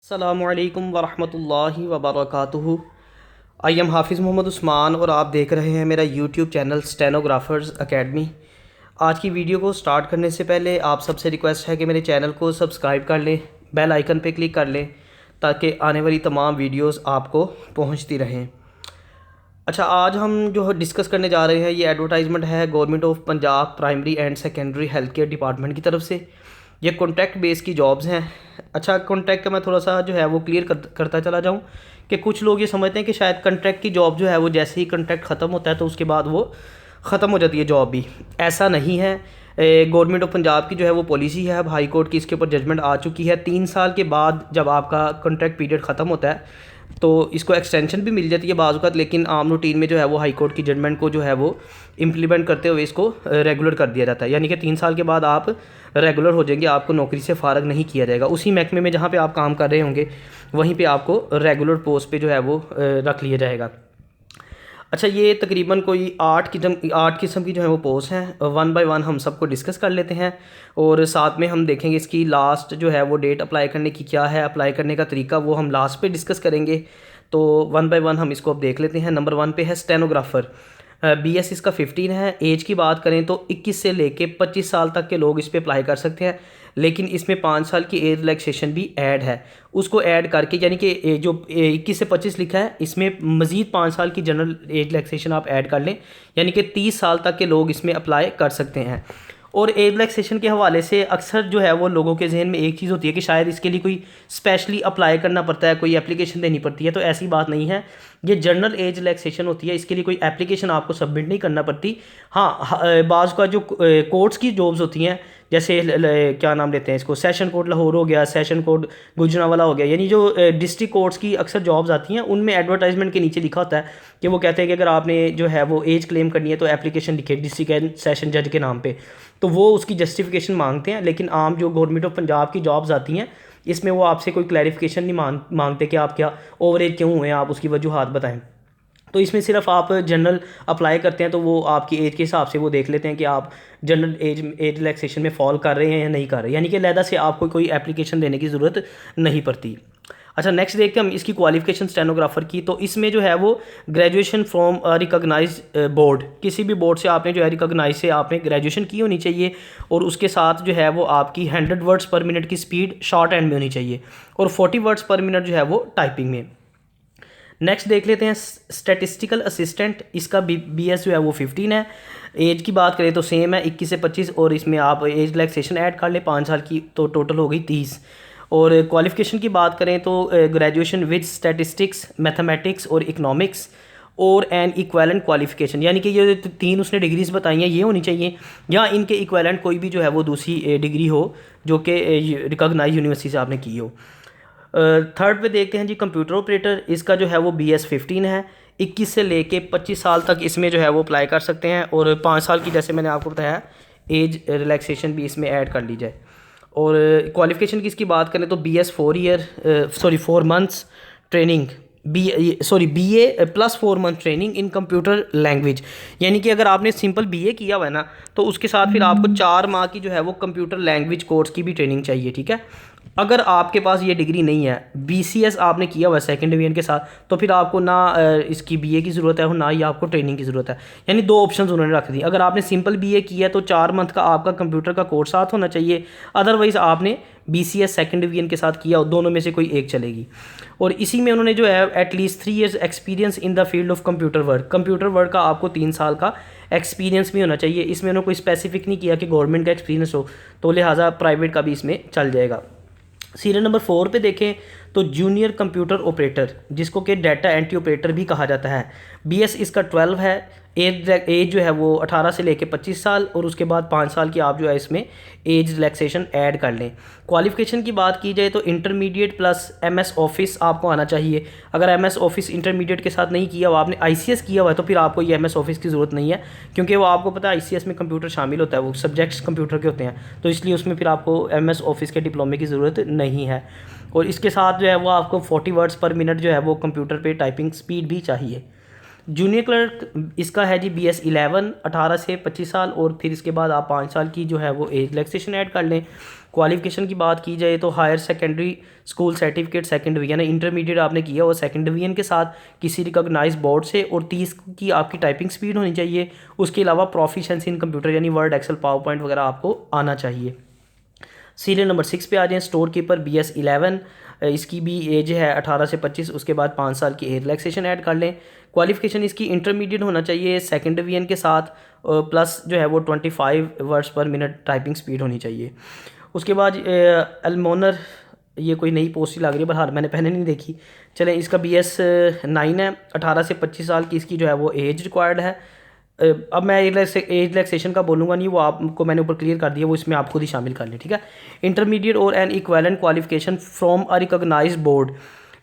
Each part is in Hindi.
अस्सलामुअलैकुम वरहमतुल्लाहि वबरकातुहू। आई एम हाफिज़ मोहम्मद उस्मान और आप देख रहे हैं मेरा यूट्यूब चैनल स्टेनोग्राफ़र्स एकेडमी। आज की वीडियो को स्टार्ट करने से पहले आप सबसे रिक्वेस्ट है कि मेरे चैनल को सब्सक्राइब कर लें, बेल आइकन पे क्लिक कर लें ताकि आने वाली तमाम वीडियोस आपको पहुंचती रहें। अच्छा, आज हम जो डिस्कस करने जा रहे हैं ये एडवर्टाइजमेंट है government of Punjab primary and secondary health care department की तरफ से। ये कॉन्ट्रैक्ट बेस की जॉब्स हैं। अच्छा, कॉन्ट्रैक्ट का मैं थोड़ा सा जो है वो क्लियर करता चला जाऊँ कि कुछ लोग ये समझते हैं कि शायद कॉन्ट्रैक्ट की जॉब जो है वो जैसे ही कॉन्ट्रैक्ट ख़त्म होता है तो उसके बाद वो ख़त्म हो जाती है जॉब भी। ऐसा नहीं है। गवर्नमेंट ऑफ पंजाब की जो है वो पॉलिसी है, अब हाई कोर्ट की इसके ऊपर जजमेंट आ चुकी है। 3 साल के बाद जब आपका कॉन्ट्रैक्ट पीरियड ख़त्म होता है तो इसको एक्सटेंशन भी मिल जाती है बाज़ औक़ात, लेकिन आम रूटीन में जो है वो हाई कोर्ट की जजमेंट को जो है वो इम्प्लीमेंट करते हुए इसको रेगुलर कर दिया जाता है। यानी कि 3 साल के बाद आप रेगुलर हो जाएंगे, आपको नौकरी से फ़ारग नहीं किया जाएगा। उसी महकमे में जहाँ पे आप काम कर रहे होंगे वहीं पे आपको रेगुलर पोस्ट पे जो है वो रख लिया जाएगा। अच्छा, ये तकरीबन कोई 8 किस्म की जो है वो पोस्ट हैं। वन बाय वन हम सबको डिस्कस कर लेते हैं और साथ में हम देखेंगे इसकी लास्ट जो है वो डेट अप्लाई करने की क्या है, अप्लाई करने का तरीका वो हम लास्ट पे डिस्कस करेंगे। तो वन बाय वन हम इसको अब देख लेते हैं। नंबर 1 पे है स्टेनोग्राफ़र। BS इसका 15 है। एज की बात करें तो 21 से लेके 25 साल तक के लोग इस पर अप्लाई कर सकते हैं, लेकिन इसमें 5 साल की एज रिलैक्सेशन भी ऐड है। उसको ऐड करके यानी कि जो 21 से 25 लिखा है इसमें मज़ीद 5 साल की जनरल एज रिलैक्सेशन आप ऐड कर लें, यानी कि 30 साल तक के लोग इसमें अप्लाई कर सकते हैं। और एज रिलैक्सेशन के हवाले से अक्सर जो है वो लोगों के जहन में एक चीज़ होती है कि शायद इसके लिए कोई स्पेशली अप्लाई करना पड़ता है, कोई एप्लीकेशन देनी पड़ती है। तो ऐसी बात नहीं है, ये जनरल एज रिलैक्सेशन होती है, इसके लिए कोई एप्लीकेशन आपको सबमिट नहीं करना पड़ती। हाँ, बाज़ का जो कोर्ट्स की जॉब्स होती हैं, जैसे क्या नाम लेते हैं इसको, सेशन कोर्ट लाहौर हो गया, सेशन कोर्ट गुजरांवाला हो गया, यानी जो डिस्ट्रिक्ट कोर्ट्स की अक्सर जॉब्स आती हैं उनमें एडवर्टाइजमेंट के नीचे लिखा होता है कि वो कहते हैं कि अगर आपने जो है वो एज क्लेम करनी है तो एप्लीकेशन लिखे डिस्ट्रिक्ट एंड सेशन जज के नाम पे, तो वो उसकी जस्टिफिकेशन मांगते हैं। लेकिन आम जो गवर्नमेंट ऑफ पंजाब की जॉब्स आती हैं इसमें वो आपसे कोई क्लैरिफिकेशन नहीं मांगते कि आप क्या ओवर एज क्यों हुए, आप उसकी वजूहात बताएं। तो इसमें सिर्फ आप जनरल अप्लाई करते हैं तो वो आपकी एज के हिसाब से वो देख लेते हैं कि आप जनरल एज रिलैक्सेशन में फॉल कर रहे हैं या नहीं कर रहे, यानी कि लहदा से आपको कोई एप्लीकेशन देने की ज़रूरत नहीं पड़ती। अच्छा, नेक्स्ट देखते हैं हम इसकी क्वालिफिकेशन स्टेनोग्राफर की। तो इसमें जो है वो ग्रेजुएशन फ्रॉम रिकॉग्नाइज बोर्ड, किसी भी बोर्ड से आपने जो है रिकॉग्नाइज से आपने ग्रेजुएशन की होनी चाहिए, और उसके साथ जो है वो आपकी 100 वर्ड्स पर मिनट की स्पीड शॉर्ट हैंड में होनी चाहिए और 40 वर्ड्स पर मिनट जो है वो टाइपिंग में। नेक्स्ट देख लेते हैं स्टैटिस्टिकल असिस्टेंट। इसका BS जो है वो 15 है। एज की बात करें तो सेम है 21 से 25, और इसमें आप एज रिलैक्सेशन ऐड कर लें 5 साल की, तो टोटल हो गई 30। और क्वालिफिकेशन की बात करें तो ग्रेजुएशन विद स्टैटिस्टिक्स, मैथमेटिक्स और इकनॉमिक्स और एन इक्वेलेंट क्वालिफिकेशन, यानी कि ये 3 उसने डिग्रीज बताई हैं ये होनी चाहिए, या इनके इक्वेलेंट कोई भी जो है वो दूसरी डिग्री हो जो कि रिकॉग्नाइज यूनिवर्सिटी से आपने की हो। थर्ड पे देखते हैं जी कंप्यूटर ऑपरेटर। इसका जो है वो BS 15 है। 21 से लेके 25 साल तक इसमें जो है वो अप्लाई कर सकते हैं, और 5 साल की जैसे मैंने आपको बताया एज रिलैक्सेशन भी इसमें ऐड कर ली जाए। और क्वालिफिकेशन की इसकी बात करें तो BS 4 months training, BA plus 4 month training in computer language, यानी कि अगर आपने सिंपल BA किया हुआ है ना तो उसके साथ फिर आपको 4 माह की जो है वो कंप्यूटर लैंग्वेज कोर्स की भी ट्रेनिंग चाहिए, ठीक है। अगर आपके पास ये डिग्री नहीं है, BCS आपने किया हुआ है सेकेंड डिवीजन के साथ, तो फिर आपको ना इसकी BA की ज़रूरत है और ना ही आपको ट्रेनिंग की ज़रूरत है। यानी 2 ऑप्शन उन्होंने रख दी। अगर आपने सिंपल BA किया है तो 4 मंथ का आपका कंप्यूटर का कोर्स साथ होना चाहिए, अदरवाइज़ आपने BCS सेकेंड डिवीजन के साथ किया, दोनों में से कोई एक चलेगी। और इसी में उन्होंने जो है at least 3 years experience in the field of computer work का आपको 3 साल का एक्सपीरियंस भी होना चाहिए। इसमें उन्होंने कोई स्पेसिफिक नहीं किया कि गवर्नमेंट का एक्सपीरियंस हो, तो लिहाजा प्राइवेट का भी इसमें चल जाएगा। सीरियल नंबर 4 पे देखें तो जूनियर कंप्यूटर ऑपरेटर, जिसको कि डाटा एंट्री ऑपरेटर भी कहा जाता है। BS इसका 12 है। एज जो है वो 18 से लेके 25 साल, और उसके बाद 5 साल की आप जो है इसमें एज रिलैक्सेशन ऐड कर लें। क्वालिफिकेशन की बात की जाए तो इंटरमीडिएट प्लस MS ऑफिस आपको आना चाहिए। अगर MS ऑफिस इंटरमीडिएट के साथ नहीं किया हुआ, आपने ICS किया हुआ है, तो फिर आपको ये MS ऑफिस की ज़रूरत नहीं है, क्योंकि वो आपको पता है ICS में कंप्यूटर शामिल होता है, वो सब्जेक्ट्स कंप्यूटर के होते हैं, तो इसलिए उसमें फिर आपको MS ऑफिस के डिप्लोमे की ज़रूरत नहीं है। और इसके साथ जो है वो आपको 40 वर्ड्स पर मिनट जो है वो कंप्यूटर पे टाइपिंग स्पीड भी चाहिए। जूनियर क्लर्क इसका है जी BS 11 18 से 25 साल, और फिर इसके बाद आप 5 साल की जो है वो एज रिलैक्सेशन ऐड कर लें। क्वालिफिकेशन की बात की जाए तो higher secondary school certificate second division, intermediate आपने किया वो सेकंड डिवीजन के साथ किसी रिकॉग्नाइज बोर्ड से, और 30 की आपकी टाइपिंग स्पीड होनी चाहिए। उसके अलावा प्रोफिशिएंसी इन कंप्यूटर यानी वर्ड, एक्सेल, पावर पॉइंट वगैरह आपको आना चाहिए। सीरियल नंबर 6 पे आ जाएँ, स्टोर कीपर BS 11, इसकी भी एज है 18 से 25, उसके बाद 5 साल की एज रिलैक्सेशन ऐड कर लें। क्वालिफिकेशन इसकी इंटरमीडिएट होना चाहिए सेकंड डिवीजन के साथ, प्लस जो है वो 25 वर्ड्स पर मिनट टाइपिंग स्पीड होनी चाहिए। उसके बाद एलमोनर, ये कोई नई पोस्ट ही लग रही है, बहरहाल मैंने पहले नहीं देखी। चलें, इसका BS 9 है, 18 से 25 साल की इसकी जो है वो एज रिक्वायर्ड है। अब मैं एज रिलैक्सेशन का बोलूँगा नहीं, वो आपको मैंने ऊपर क्लियर कर दिया, वो इसमें आप खुद ही शामिल कर लें, ठीक है। इंटरमीडिएट और an equivalent qualification from a recognize board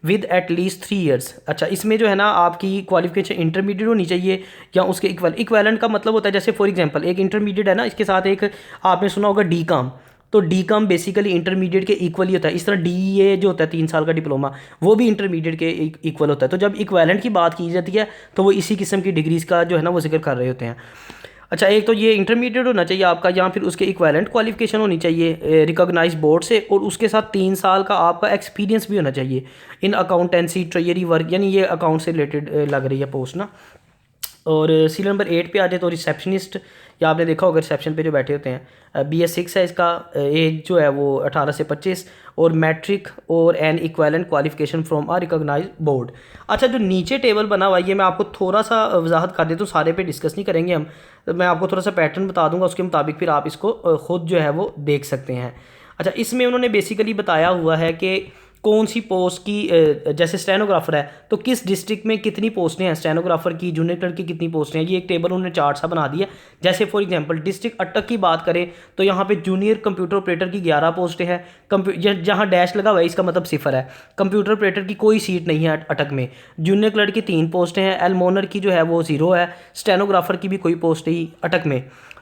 with at least 3 years. अच्छा, इसमें जो है ना आपकी क्वालिफिकेशन इंटरमीडिएट होनी चाहिए या उसके इक्वेलेंट का मतलब होता है, जैसे फॉर एग्जांपल एक इंटरमीडिएट है ना, इसके साथ एक आपने सुना होगा DCOM, तो DCOM बेसिकली इंटरमीडिएट के इक्वल ही होता है। इस तरह DEA जो होता है 3 साल का डिप्लोमा, वो भी इंटरमीडिएट के इक्वल होता है। तो जब इक्वेलेंट की बात की जाती है तो वो इसी किस्म की डिग्रीज का जो है ना वो जिक्र कर रहे होते हैं। अच्छा, एक तो ये इंटरमीडिएट होना चाहिए आपका, या फिर उसके इक्वेलेंट क्वालिफिकेशन होनी चाहिए रिकॉग्नाइज बोर्ड से, और उसके साथ 3 साल का आपका एक्सपीरियंस भी होना चाहिए इन अकाउंटेंसी ट्रेजरी वर्क, यानी ये अकाउंट से रिलेटेड लग रही है पोस्ट ना। और सीरियल नंबर 8 पे आ जाए तो रिसेप्शनिस्ट, या आपने देखा होगा रिसेप्शन पे जो बैठे होते हैं, BS 6 है इसका, एज जो है वो 18 से 25, और मैट्रिक और an equivalent qualification from a recognize board. अच्छा, जो नीचे टेबल बना हुआ है ये मैं आपको थोड़ा सा वजाहत कर देता हूँ, सारे पे डिस्कस नहीं करेंगे हम, तो मैं आपको थोड़ा सा पैटर्न बता दूंगा, उसके मुताबिक फिर आप इसको खुद जो है वो देख सकते हैं। अच्छा, इसमें उन्होंने बेसिकली बताया हुआ है कि कौन सी पोस्ट की, जैसे स्टेनोग्राफर है तो किस डिस्ट्रिक्ट में कितनी पोस्टें हैं स्टेनोग्राफर की, जूनियर क्लर्क की कितनी पोस्टें हैं, ये एक टेबल उन्होंने चार्ट सा बना दिया। जैसे फॉर एग्जांपल डिस्ट्रिक्ट अटक की बात करें तो यहाँ पे जूनियर कंप्यूटर ऑपरेटर की 11 पोस्टें हैं, जहाँ डैश लगा हुआ है इसका मतलब 0 है। कंप्यूटर ऑपरेटर की कोई सीट नहीं है अटक में। जूनियर क्लर्क की 3 पोस्टें हैं, एलमोनर की जो है वो 0 है, स्टेनोग्राफर की भी कोई पोस्ट नहीं अटक में।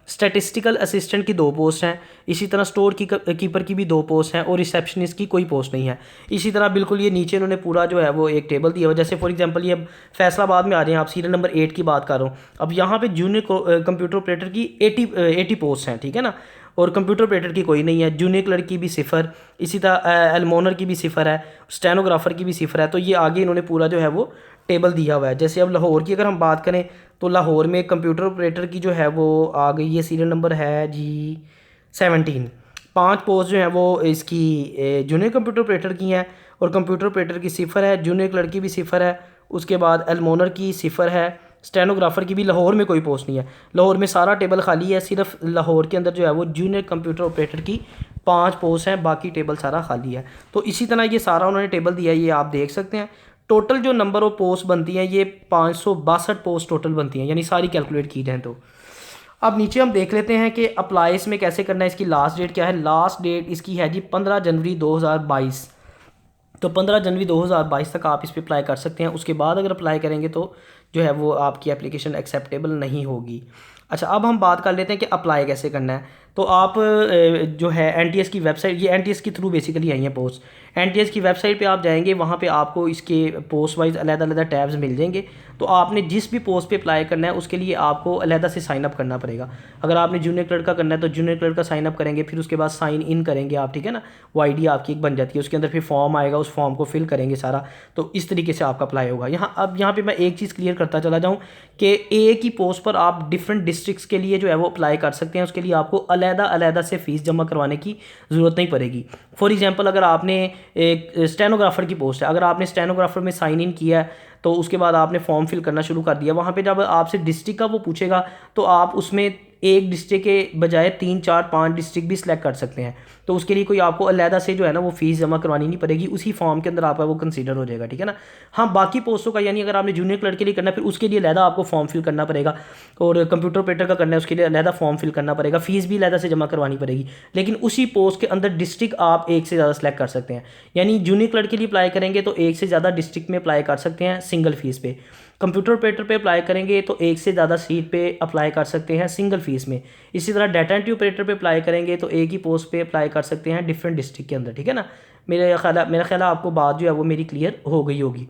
स्टैटिस्टिकल असिस्टेंट की 2 पोस्ट हैं, इसी तरह स्टोर कीपर की भी 2 पोस्ट हैं, और रिसेप्शनिस्ट की कोई पोस्ट नहीं है। इसी तरह बिल्कुल ये नीचे इन्होंने पूरा जो है वो एक टेबल दिया हुआ, जैसे फॉर एग्जांपल ये फैसलाबाद में आ रहे हैं, आप सीरियल नंबर 8 की बात कर रहा हूँ। अब यहाँ पे जूनियर कंप्यूटर ऑपरेटर की 80 पोस्ट हैं, ठीक है ना, और कंप्यूटर ऑपरेटर की कोई नहीं है। जूनियर क्लर्क की भी 0, इसी तरह एलमोनर की भी 0 है, स्टेनोग्राफर की भी 0 है। तो ये आगे इन्होंने पूरा जो है वो टेबल दिया हुआ है। जैसे अब लाहौर की अगर हम बात करें तो लाहौर में कंप्यूटर ऑपरेटर की जो है वो आ गई, ये सीरियल नंबर है जी 17। 5 पोस्ट जो हैं वो इसकी जूनियर कंप्यूटर ऑपरेटर की हैं, और कंप्यूटर ऑपरेटर की 0 है, जूनियर क्लर्क की भी 0 है, उसके बाद एलमोनर की 0 है, स्टेनोग्राफर की भी लाहौर में कोई पोस्ट नहीं है। लाहौर में सारा टेबल खाली है, सिर्फ लाहौर के अंदर जो है वो जूनियर कंप्यूटर ऑपरेटर की 5 पोस्ट हैं, बाकी टेबल सारा खाली है। तो इसी तरह ये सारा उन्होंने टेबल दिया है, ये आप देख सकते हैं। टोटल जो नंबर ऑफ पोस्ट बनती हैं ये 562 पोस्ट टोटल बनती हैं, यानी सारी कैलकुलेट की जाए तो। अब नीचे हम देख लेते हैं कि अप्लाई इसमें कैसे करना है, इसकी लास्ट डेट क्या है। लास्ट डेट इसकी है जी 15 जनवरी 2022। तो 15 जनवरी 2022 तक आप इस पर अप्लाई कर सकते हैं। उसके बाद अगर अप्लाई करेंगे तो जो है वो आपकी एप्लीकेशन एक्सेप्टेबल नहीं होगी। अच्छा, अब हम बात कर लेते हैं कि अप्लाई कैसे करना है। तो आप जो है NTS की वेबसाइट, ये NTS के थ्रू बेसिकली आई हैं पोस्ट। NTS की वेबसाइट पे आप जाएंगे, वहाँ पे आपको इसके पोस्ट वाइज अलग-अलग टैब्स मिल जाएंगे। तो आपने जिस भी पोस्ट पे अप्लाई करना है उसके लिए आपको अलग से साइन अप करना पड़ेगा। अगर आपने जूनियर क्लर्क का करना है तो जूनियर क्लर्क का साइन अप करेंगे, फिर उसके बाद साइन इन करेंगे आप, ठीक है ना। वो ID आपकी एक बन जाती है, उसके अंदर फिर फॉर्म आएगा, उस फॉर्म को फिल करेंगे सारा। तो इस तरीके से आपका अप्लाई होगा। यहाँ पे मैं एक चीज़ क्लियर करता चला जाऊँ कि एक ही पोस्ट पर आप डिफरेंट डिस्ट्रिक्ट्स के लिए जो है वो अप्लाई कर सकते हैं। उसके लिए आपको अलग से फ़ीस जमा करवाने की ज़रूरत नहीं पड़ेगी। फॉर एग्जांपल अगर आपने एक स्टेनोग्राफर की पोस्ट है, अगर आपने स्टेनोग्राफर में साइन इन किया है तो उसके बाद आपने फॉर्म फिल करना शुरू कर दिया, वहाँ पे जब आपसे डिस्ट्रिक्ट का वो पूछेगा तो आप उसमें एक डिस्ट्रिक्ट के बजाय 3, 4, 5 डिस्ट्रिक्ट भी सिलेक्ट कर सकते हैं। तो उसके लिए कोई आपको अलहदा से जो है ना वो फीस जमा करवानी नहीं पड़ेगी, उसी फॉर्म के अंदर आपका वो कंसीडर हो जाएगा, ठीक है ना। हाँ, बाकी पोस्टों का यानी अगर आपने जूनियर क्लर्क के लिए करना है फिर उसके लिए अलहदा आपको फॉर्म फिल करना पड़ेगा, और कंप्यूटर ऑपरेटर का करना है उसके लिए अलहदा फॉर्म फिल करना पड़ेगा, फीस भी अलहदा से जमा करवानी पड़ेगी। लेकिन उसी पोस्ट के अंदर डिस्ट्रिक्ट आप एक से ज़्यादा सेलेक्ट कर सकते हैं। यानी जूनियर क्लर्क के लिए अप्लाई करेंगे तो एक से ज़्यादा डिस्ट्रिक्ट में अप्लाई कर सकते हैं सिंगल फीस पे। कंप्यूटर ऑपरेटर पे अप्लाई करेंगे तो एक से ज़्यादा सीट पे अप्लाई कर सकते हैं सिंगल फीस में। इसी तरह डाटा एंट्री ऑपरेटर पे अप्लाई करेंगे तो एक ही पोस्ट पे अप्लाई कर सकते हैं डिफरेंट डिस्ट्रिक्ट के अंदर, ठीक है ना। मेरा ख्याल है आपको बात जो है वो मेरी क्लियर हो गई होगी।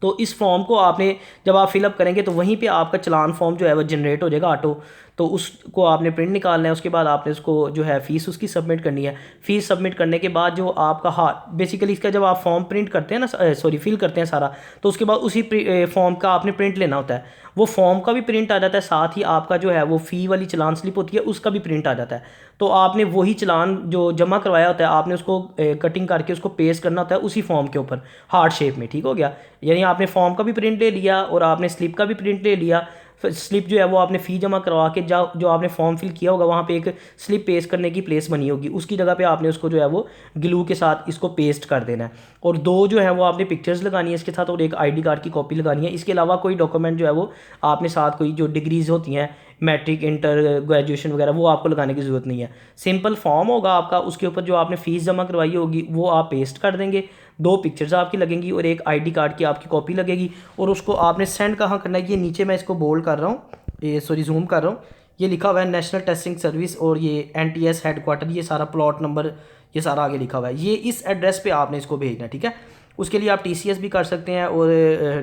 तो इस फॉर्म को आपने जब आप फिलअप करेंगे तो वहीं पे आपका चलान फॉर्म जो है वो जनरेट हो जाएगा ऑटो। तो उसको आपने प्रिंट निकालना है, उसके बाद आपने उसको जो है फ़ीस उसकी सबमिट करनी है। फ़ीस सबमिट करने के बाद जो आपका बेसिकली इसका जब आप फॉर्म प्रिंट करते हैं ना, सॉरी फिल करते हैं सारा, तो उसके बाद उसी फॉर्म का आपने प्रिंट लेना होता है। वो फॉर्म का भी प्रिंट आ जाता है, साथ ही आपका जो है वो फ़ी वाली चलान स्लिप होती है उसका भी प्रिंट आ जाता है। तो आपने वही चलान जो जमा करवाया होता है आपने उसको कटिंग करके उसको पेस्ट करना होता है उसी फॉर्म के ऊपर हार्ड शेप में, ठीक हो गया। यानी आपने फॉर्म का भी प्रिंट ले लिया और आपने स्लिप का भी प्रिंट ले लिया। स्लिप जो है वो आपने फ़ी जमा करवा के जो आपने फॉर्म फिल किया होगा वहाँ पे एक स्लिप पेस्ट करने की प्लेस बनी होगी, उसकी जगह पे आपने उसको जो है वो ग्लू के साथ इसको पेस्ट कर देना है। और दो जो है वो आपने पिक्चर्स लगानी है इसके साथ और एक आईडी कार्ड की कॉपी लगानी है। इसके अलावा कोई डॉक्यूमेंट जो है वो आपने साथ कोई जो डिग्रीज़ होती हैं मैट्रिक इंटर ग्रेजुएशन वगैरह वो आपको लगाने की ज़रूरत नहीं है। सिंपल फॉर्म होगा आपका, उसके ऊपर जो आपने फ़ीस जमा करवाई होगी वो आप पेस्ट कर देंगे। दो पिक्चर्स आपकी लगेंगी और एक आईडी कार्ड की आपकी कॉपी लगेगी और उसको आपने सेंड कहाँ करना है, ये नीचे मैं इसको बोल्ड कर रहा हूँ, ये सॉरी जूम कर रहा हूँ, ये लिखा हुआ है नेशनल टेस्टिंग सर्विस और ये NTS हेडक्वार्टर, ये सारा प्लॉट नंबर ये सारा आगे लिखा हुआ है। ये इस एड्रेस पे आपने इसको भेजना है, ठीक है। उसके लिए आप TCS भी कर सकते हैं और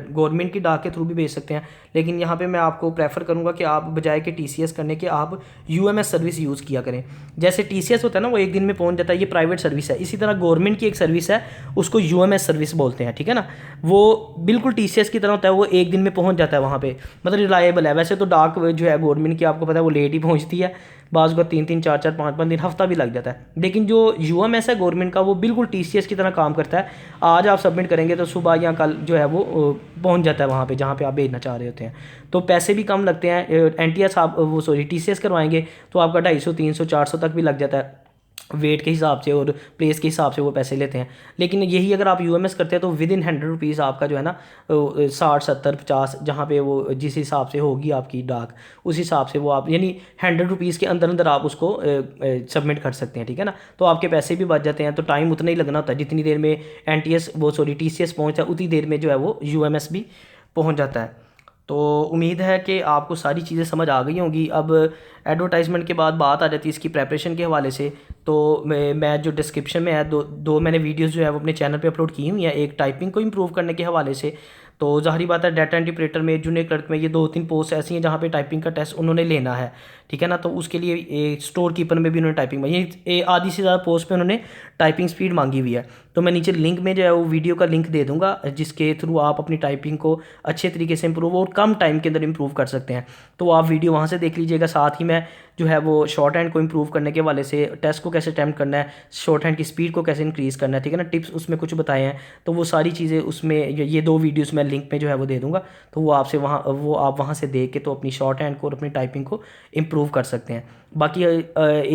गवर्नमेंट की डाक के थ्रू भी भेज सकते हैं, लेकिन यहाँ पे मैं आपको प्रेफर करूँगा कि आप बजाय के TCS करने के आप UMS सर्विस यूज़ किया करें। जैसे TCS होता है ना वो एक दिन में पहुँच जाता है, ये प्राइवेट सर्विस है, इसी तरह गवर्नमेंट की एक सर्विस है उसको UMS सर्विस बोलते हैं, ठीक है ना। वो बिल्कुल TCS की तरह होता है, वो एक दिन में पहुँच जाता है वहाँ पर, मतलब रिलायबल है। वैसे तो डाक जो है गवर्नमेंट की आपको पता है वो लेट ही पहुँचती है, बाज़ को 3-3 4-4 5-5 दिन हफ्ता भी लग जाता है, लेकिन जो UMS है गवर्नमेंट का वो बिल्कुल TCS की तरह काम करता है। आज आप सबमिट करेंगे तो सुबह या कल जो है वो पहुंच जाता है वहाँ पे जहाँ पे आप भेजना चाह रहे होते हैं। तो पैसे भी कम लगते हैं। NTS आप वो सॉरी TCS करवाएंगे तो आपका 250 300 400 तक भी लग जाता है, वेट के हिसाब से और प्लेस के हिसाब से वो पैसे लेते हैं। लेकिन यही अगर आप UMS करते हैं तो विद इन 100 रुपीज़ आपका जो है ना 60 70 50 जहाँ पे वो जिस हिसाब से होगी आपकी डाक उस हिसाब से वो आप यानी 100 रुपीज़ के अंदर अंदर आप उसको सबमिट कर सकते हैं, ठीक है ना। तो आपके पैसे भी बच जाते हैं, तो टाइम उतना ही लगना होता है जितनी देर में NTS वो सॉरी TCS पहुँचता है उतनी देर में जो है वो UMS भी पहुँच जाता है। तो उम्मीद है कि आपको सारी चीज़ें समझ आ गई होंगी। अब एडवर्टाइजमेंट के बाद बात आ जाती है इसकी प्रेपरेशन के हवाले से, तो मैं जो डिस्क्रिप्शन में है दो मैंने वीडियोस जो है वो अपने चैनल पे अपलोड की हुई है। एक टाइपिंग को इम्प्रूव करने के हवाले से, तो ज़ाहिर बात है डाटा एंट्री ऑपरेटर में जूनियर क्लर्क में ये 2-3 पोस्ट ऐसी हैं जहाँ पे टाइपिंग का टेस्ट उन्होंने लेना है, ठीक है ना। तो उसके लिए स्टोर कीपर में भी उन्होंने टाइपिंग ये आधी से ज़्यादा पोस्ट पे उन्होंने टाइपिंग स्पीड मांगी हुई है। तो मैं नीचे लिंक में जो है वो वीडियो का लिंक दे दूँगा जिसके थ्रू आप अपनी टाइपिंग को अच्छे तरीके से इम्प्रूव और कम टाइम के अंदर इम्प्रूव कर सकते हैं। तो आप वीडियो वहाँ से देख लीजिएगा। साथ ही मैं जो है वो शॉर्ट हैंड को इम्प्रूव करने के वाले से टेस्ट को कैसे अटैम्प्ट करना है, शॉर्ट हैंड की स्पीड को कैसे इंक्रीज़ करना है, ठीक है ना, टिप्स उसमें कुछ बताए हैं। तो वो सारी चीज़ें उसमें ये 2 वीडियोस मैं लिंक में जो है वो दे दूँगा, तो वो आपसे आप वहाँ से देख के तो अपनी शॉर्ट हैंड को और अपनी टाइपिंग को इम्प्रूव कर सकते हैं। बाकी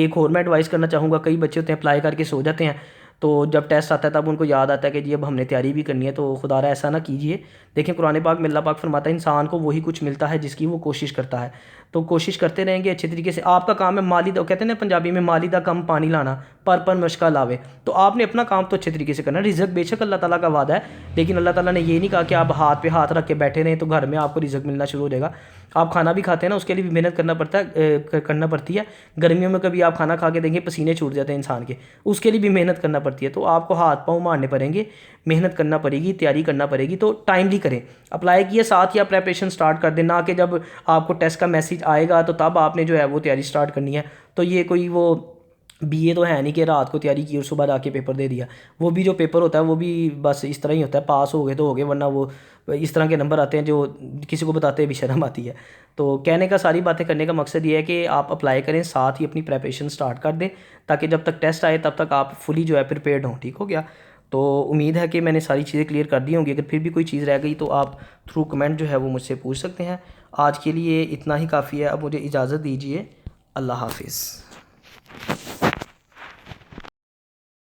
एक और मैं एडवाइस करना चाहूँगा, कई बच्चे होते हैं अप्लाई करके सो जाते हैं, तो जब टेस्ट आता है तब उनको याद आता है कि जी अब हमने तैयारी भी करनी है। तो खुदारा ऐसा ना कीजिए। देखें कुरान पाक में अल्लाह पाक फरमाता है इंसान को वही कुछ मिलता है जिसकी वो कोशिश करता है। तो कोशिश करते रहेंगे अच्छे तरीके से। आपका काम है माली दा, कहते हैं ना पंजाबी में माली दा कम पानी लाना पर मुश्किल लावे। तो आपने अपना काम तो अच्छे तरीके से करना है। रिज़्क बेशक अल्लाह ताला का वादा है, लेकिन अल्लाह ताला ने ये नहीं कहा कि आप हाथ पे हाथ रख के बैठे रहें तो घर में आपको रिज़्क मिलना शुरू हो जाएगा। आप खाना भी खाते हैं ना, उसके लिए भी मेहनत करना पड़ती है। गर्मियों में कभी आप खाना खा के देंगे पसीने छूट जाते हैं इंसान के, उसके लिए भी मेहनत करना पड़ती है। तो आपको हाथ पाँव मारने पड़ेंगे, मेहनत करना पड़ेगी, तैयारी करना पड़ेगी। तो टाइमली करें, अप्लाई किए साथ ही आप प्रेपरेशन स्टार्ट कर दें, ना कि जब आपको टेस्ट का मैसेज आएगा तो तब आपने जो है वो तैयारी स्टार्ट करनी है। तो ये कोई वो BA तो है नहीं कि रात को तैयारी की और सुबह जाके पेपर दे दिया। वो भी जो पेपर होता है वो भी बस इस तरह ही होता है, पास हो गए तो हो गए, वरना वो इस तरह के नंबर आते हैं जो किसी को बताते हैं भी शर्म आती है। तो कहने का, सारी बातें करने का मकसद ये है कि आप अप्लाई करें, साथ ही अपनी प्रेपरेशन स्टार्ट कर दें, ताकि जब तक टेस्ट आए तब तक आप फुली जो है प्रिपेयर्ड हों, ठीक हो गया। तो उम्मीद है कि मैंने सारी चीज़ें क्लियर कर दी होंगी। अगर फिर भी कोई चीज़ रह गई तो आप थ्रू कमेंट जो है वो मुझसे पूछ सकते हैं। आज के लिए इतना ही काफ़ी है, अब मुझे इजाज़त दीजिए। अल्लाह हाफिज़।